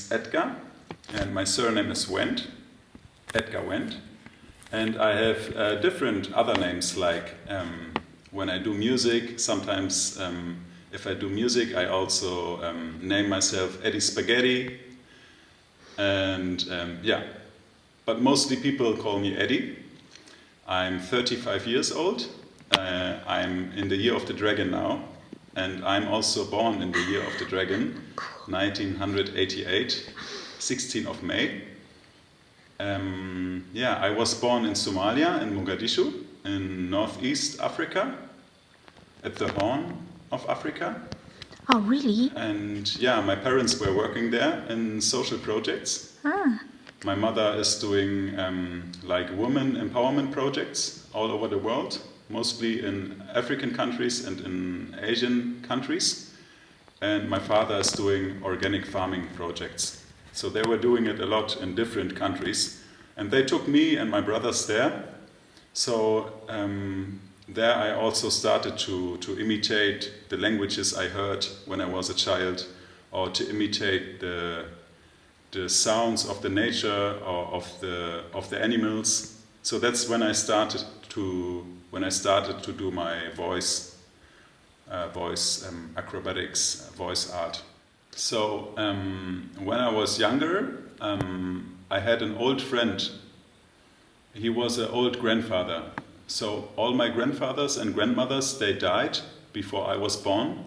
Edgar, and my surname is Wendt, Edgar Wendt, and I have different other names, like when I do music, sometimes if I do music I also name myself Eddie Spaghetti, and yeah, but mostly people call me Eddie. I'm 35 years old, I'm in the year of the dragon now, and I'm also born in the year of the dragon, 1988, 16th of May. Yeah, I was born in Somalia, in Mogadishu, in northeast Africa, at the Horn of Africa. Oh, really? And yeah, my parents were working there in social projects. Ah. My mother is doing like women empowerment projects all over the world, mostly in African countries and in Asian countries. And my father is doing organic farming projects. So they were doing it a lot in different countries. And they took me and my brothers there. So there I also started to imitate the languages I heard when I was a child, or to imitate the sounds of the nature or of the animals. So that's when I started to do my voice acrobatics, voice art. So when I was younger, I had an old friend. He was an old grandfather. So all my grandfathers and grandmothers, they died before I was born.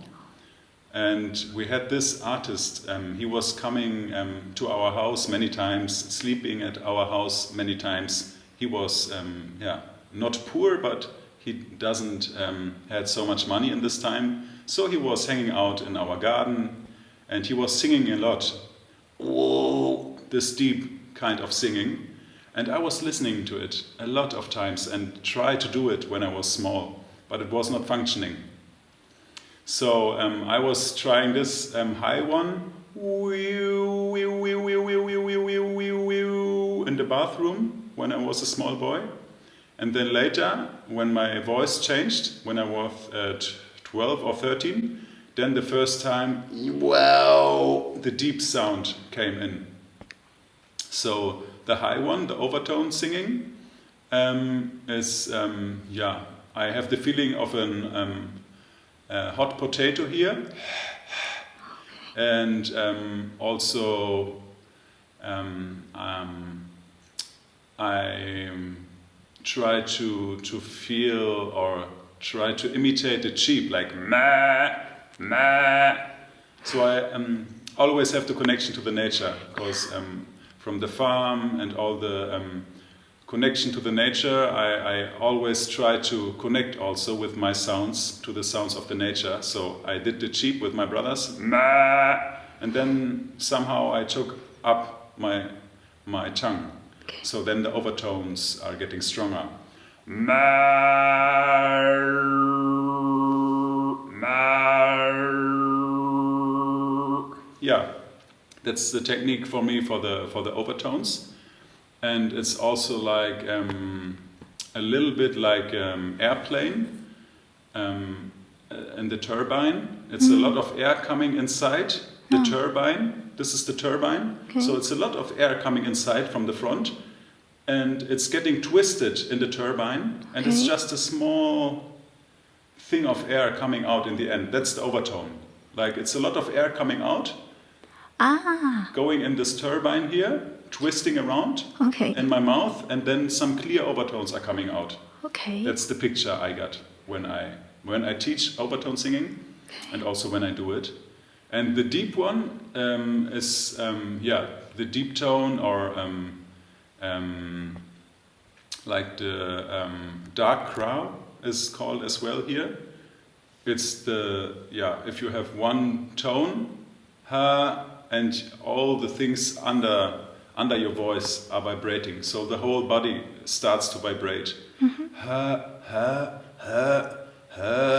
And we had this artist, he was coming to our house many times, sleeping at our house many times. He was yeah, not poor, but he doesn't had so much money in this time. So he was hanging out in our garden and he was singing a lot. Whoa, this deep kind of singing. And I was listening to it a lot of times and tried to do it when I was small, but it was not functioning. So I was trying this high one in the bathroom when I was a small boy. And then later, when my voice changed, when I was 12 or 13, then the first time, wow, the deep sound came in. So the high one, the overtone singing, is, yeah, I have the feeling of a hot potato here. And also I try to feel or try to imitate the sheep, like meh, meh. So I always have the connection to the nature, because from the farm and all the connection to the nature, I always try to connect also with my sounds to the sounds of the nature. So I did the sheep with my brothers, meh, and then somehow I took up my tongue. So then the overtones are getting stronger. Yeah, that's the technique for me for the overtones, and it's also like a little bit like airplane in the turbine. It's a lot of air coming inside the turbine. This is the turbine, so it's a lot of air coming inside from the front, and it's getting twisted in the turbine, and it's just a small thing of air coming out in the end. That's the overtone. Like it's a lot of air coming out, going in this turbine here, twisting around in my mouth, and then some clear overtones are coming out. That's the picture I got when I teach overtone singing, and also when I do it. And the deep one is the deep tone, or like the dark crow is called as well here. It's the if you have one tone, ha, and all the things under your voice are vibrating, so the whole body starts to vibrate. Ha, ha, ha, ha.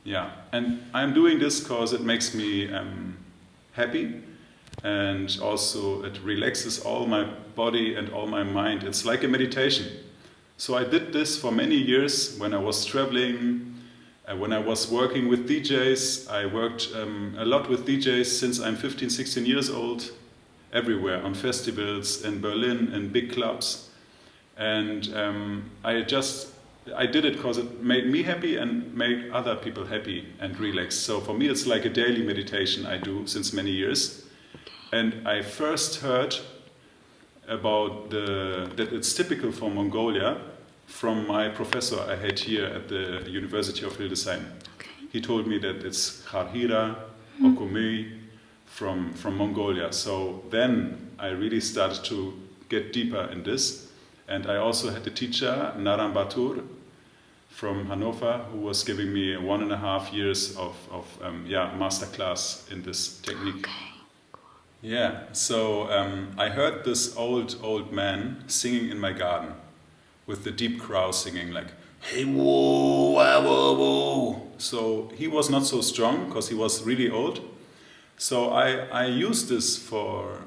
Yeah, and I'm doing this because it makes me happy, and also it relaxes all my body and all my mind. It's like a meditation. So I did this for many years when I was traveling, when I was working with DJs. I worked a lot with DJs since I'm 15, 16 years old, everywhere, on festivals, in Berlin, in big clubs. And I did it because it made me happy and made other people happy and relaxed. So for me it's like a daily meditation I do since many years. And I first heard about that it's typical for Mongolia from my professor I had here at the University of Hildesheim. He told me that it's Kharhira Okumei from Mongolia. So then I really started to get deeper in this. And I also had a teacher, Naram Batur, from Hanover, who was giving me 1.5 years of masterclass in this technique. Yeah, so I heard this old man singing in my garden with the deep crow singing, like, hey whoa, whoa, whoa. So he was not so strong because he was really old. So I used this for,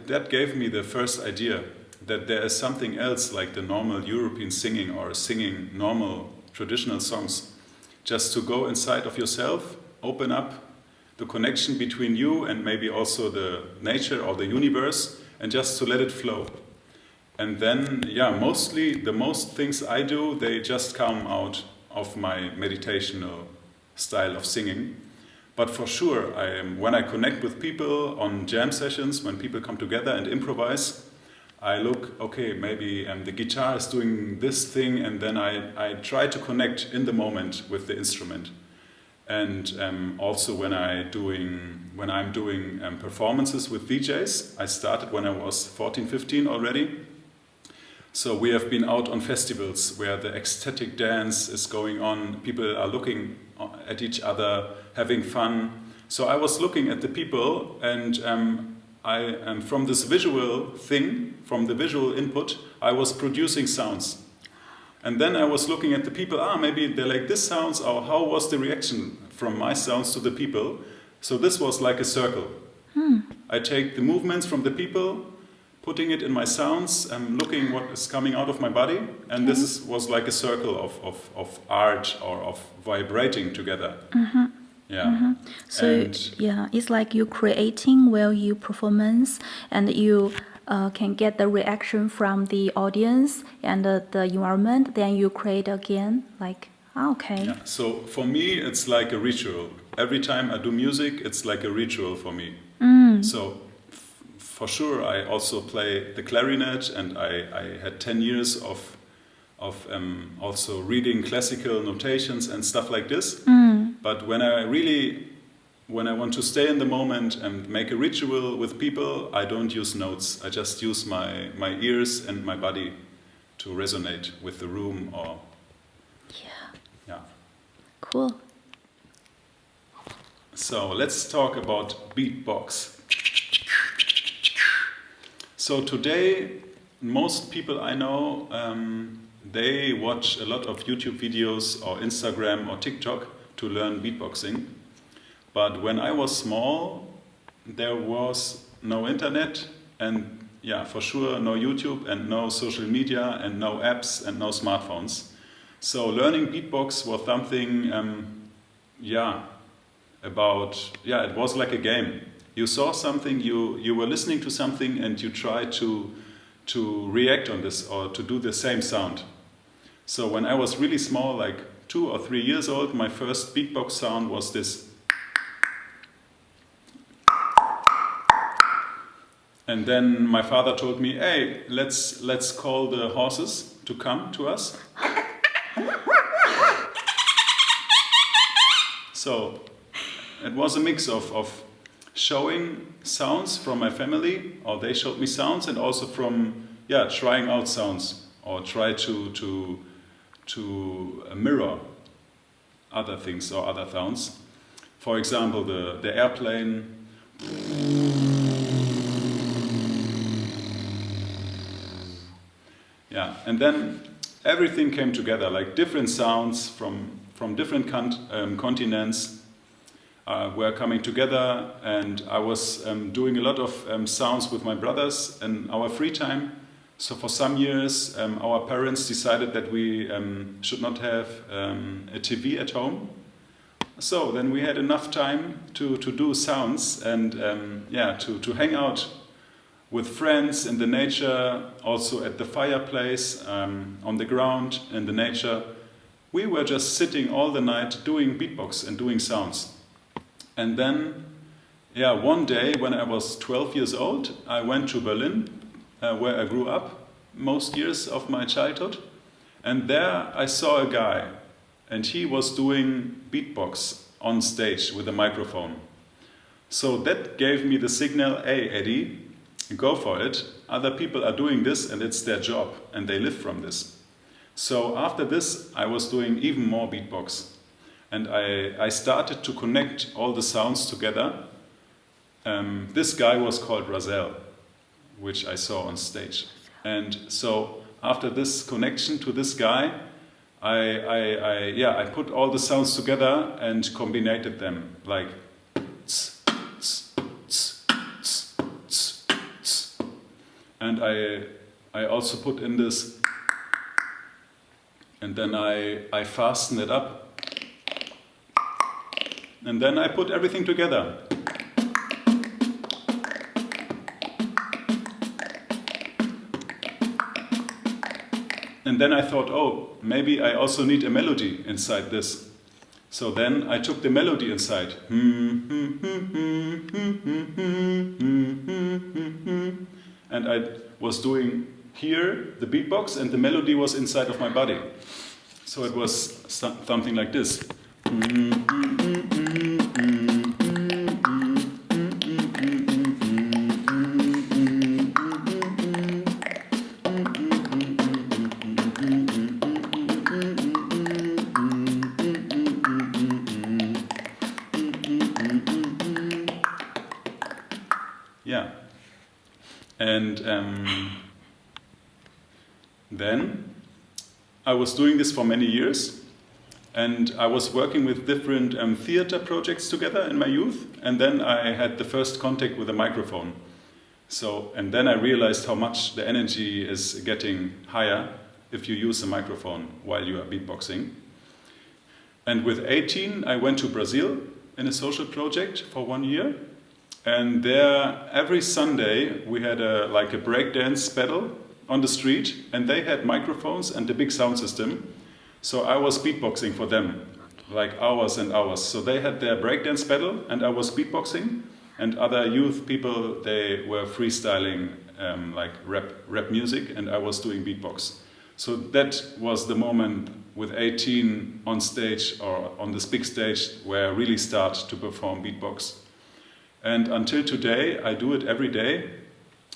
that gave me the first idea that there is something else like the normal European singing or singing normal traditional songs. Just to go inside of yourself, open up the connection between you and maybe also the nature or the universe, and just to let it flow. And then, mostly the most things I do, they just come out of my meditational style of singing. But for sure, when I connect with people on jam sessions, when people come together and improvise, I look, okay, maybe the guitar is doing this thing, and then I try to connect in the moment with the instrument. And also when I'm doing performances with DJs, I started when I was 14, 15 already. So we have been out on festivals where the ecstatic dance is going on, people are looking at each other, having fun. So I was looking at the people, and from this visual thing, from the visual input, I was producing sounds. And then I was looking at the people, maybe they like this sounds, or how was the reaction from my sounds to the people? So this was like a circle. I take the movements from the people, putting it in my sounds, looking what is coming out of my body, and this was like a circle of art or of vibrating together. Yeah. So And it's like you creating while you performance, and you can get the reaction from the audience and the environment. Then you create again. Like okay. yeah. So for me, it's like a ritual. Every time I do music, it's like a ritual for me. So for sure, I also play the clarinet, and I had 10 years of also reading classical notations and stuff like this. But when I want to stay in the moment and make a ritual with people, I don't use notes. I just use my ears and my body to resonate with the room or yeah. Cool. So let's talk about beatbox. So today, most people I know, they watch a lot of YouTube videos or Instagram or TikTok to learn beatboxing. But when I was small, there was no internet and for sure no YouTube and no social media and no apps and no smartphones. So learning beatbox was something, it was like a game. You saw something, you were listening to something, and you tried to react on this or to do the same sound. So when I was really small, like 2 or 3 years old, my first beatbox sound was this. And then my father told me, hey, let's call the horses to come to us. So it was a mix of showing sounds from my family, or they showed me sounds, and also from trying out sounds, or try to mirror other things or other sounds. For example, the airplane. Yeah, and then everything came together, like different sounds from different continents were coming together, and I was doing a lot of sounds with my brothers in our free time. So for some years, our parents decided that we should not have a TV at home. So then we had enough time to do sounds and to hang out with friends in the nature, also at the fireplace, on the ground in the nature. We were just sitting all the night doing beatbox and doing sounds. And then, one day when I was 12 years old, I went to Berlin, where I grew up most years of my childhood. And there I saw a guy, and he was doing beatbox on stage with a microphone. So that gave me the signal, hey Eddie, go for it. Other people are doing this and it's their job and they live from this. So after this, I was doing even more beatbox. And I started to connect all the sounds together. This guy was called Razel, which I saw on stage. And so after this connection to this guy, I put all the sounds together and combined them, like tss, tss, tss, tss, tss, tss. And I also put in this, and then I fasten it up. And then I put everything together. And then I thought, oh, maybe I also need a melody inside this. So then I took the melody inside. And I was doing here the beatbox, and the melody was inside of my body. So it was something like this. Yeah, And then I was doing this for many years, and I was working with different theater projects together in my youth, and then I had the first contact with a microphone. So, and then I realized how much the energy is getting higher if you use a microphone while you are beatboxing. And with 18, I went to Brazil in a social project for 1 year. And there, every Sunday, we had a breakdance battle on the street, and they had microphones and a big sound system. So I was beatboxing for them, like hours and hours. So they had their breakdance battle, and I was beatboxing. And other youth people, they were freestyling like rap music, and I was doing beatbox. So that was the moment with 18 on stage, or on this big stage, where I really start to perform beatbox. And until today, I do it every day.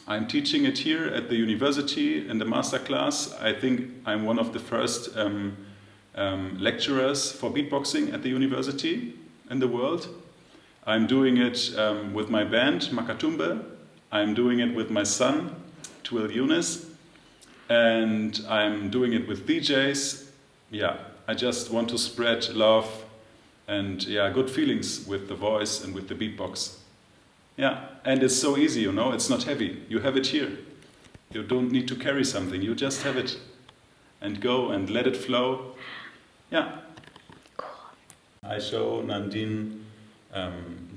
I'm teaching it here at the university in the master class. I think I'm one of the first lecturers for beatboxing at the university in the world. I'm doing it with my band, Makatumbe. I'm doing it with my son, Twil Yunus. And I'm doing it with DJs. Yeah, I just want to spread love and good feelings with the voice and with the beatbox. Yeah, and it's so easy, you know, it's not heavy. You have it here. You don't need to carry something, you just have it. And go and let it flow. Yeah. I show Nandine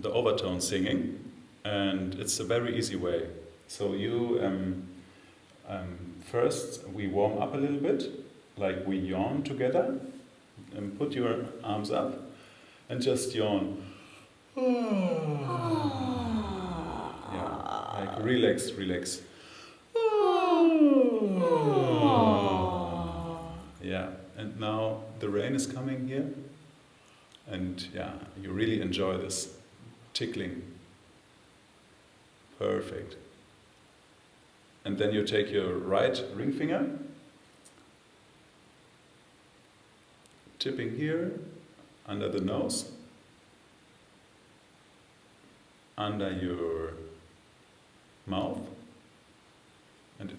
the overtone singing, and it's a very easy way. So you, first we warm up a little bit, like we yawn together, and put your arms up, and just yawn. Yeah, like relax, relax. Yeah, and now the rain is coming here, and yeah, you really enjoy this tickling. Perfect. And then you take your right ring finger, tipping here, under the nose, under your mouth, and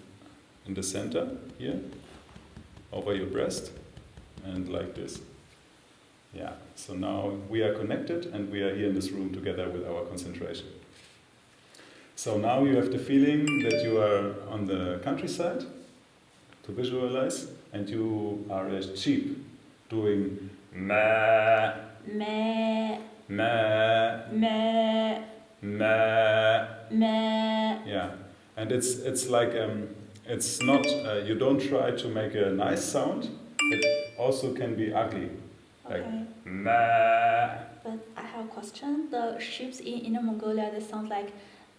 in the center here, over your breast, and like this. Yeah, so now we are connected, and we are here in this room together with our concentration. So now you have the feeling that you are on the countryside, to visualize, and you are a sheep doing meh, Meh, meh, meh, meh. meh. Yeah, and it's like it's not you don't try to make a nice sound. It also can be ugly, like Okay. meh. But I have a question. The sheep in Inner Mongolia, they sound like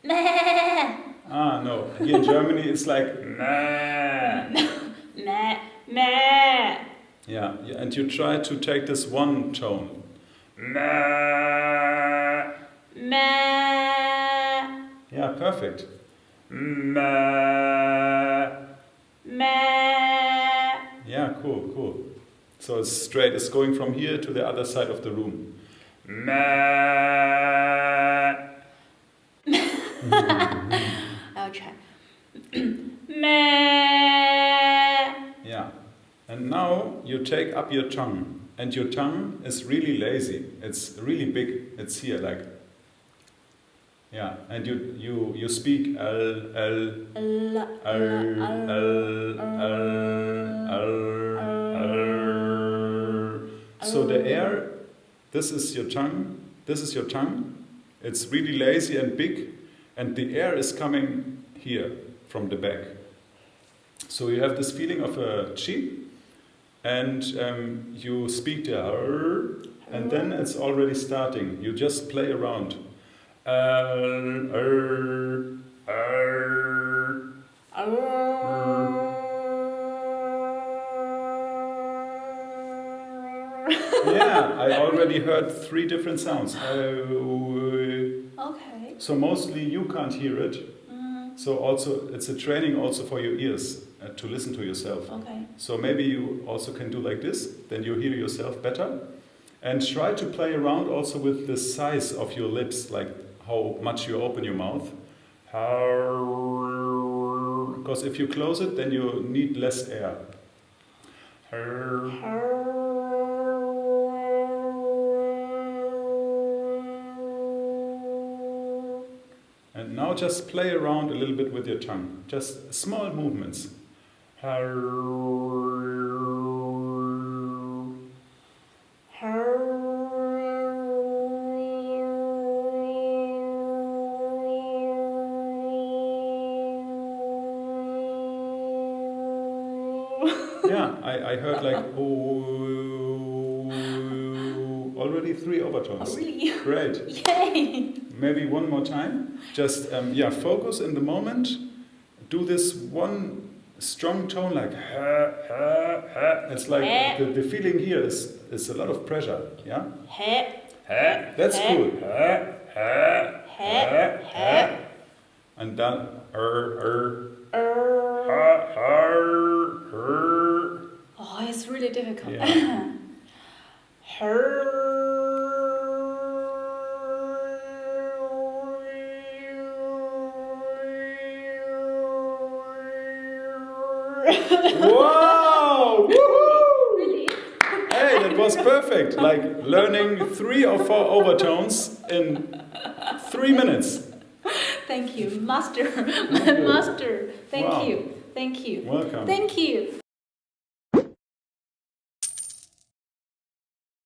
meh, Ah no, here in Germany it's like meh. meh, meh. Yeah, and you try to take this one tone. Meh. Meh, Yeah, perfect. Meh. meh. Yeah, cool, cool. So it's straight, it's going from here to the other side of the room. Meh. I'll try. Meh. Yeah. And now you take up your tongue. And your tongue is really lazy. It's really big. It's here like. Yeah. And you speak L, L, L, L, L. So the air, this is your tongue, this is your tongue. It's really lazy and big, and the air is coming here from the back. So you have this feeling of a sheep, and you speak the R, and then it's already starting. You just play around. Yeah, I already heard 3 different sounds. Okay. So mostly you can't hear it. So also it's a training also for your ears to listen to yourself. Okay. So maybe you also can do like this, then you hear yourself better. And try to play around also with the size of your lips, like how much you open your mouth. because if you close it, then you need less air. And now just play around a little bit with your tongue, just small movements. Yeah, I heard like oh, already 3 overtones. Oh, really? Great. Yay! Maybe one more time. Just yeah, focus in the moment. Do this one strong tone like ha ha ha. It's like the feeling here is a lot of pressure. Yeah. Ha. Ha. That's cool. Ha ha ha ha. And then Oh, it's really difficult. Yeah. Wow! Woohoo! Really? Hey, that was perfect. Like learning 3 or 4 overtones in 3 minutes. Thank you, master. you. Master. Thank Wow. you. Thank you. Welcome. Thank you.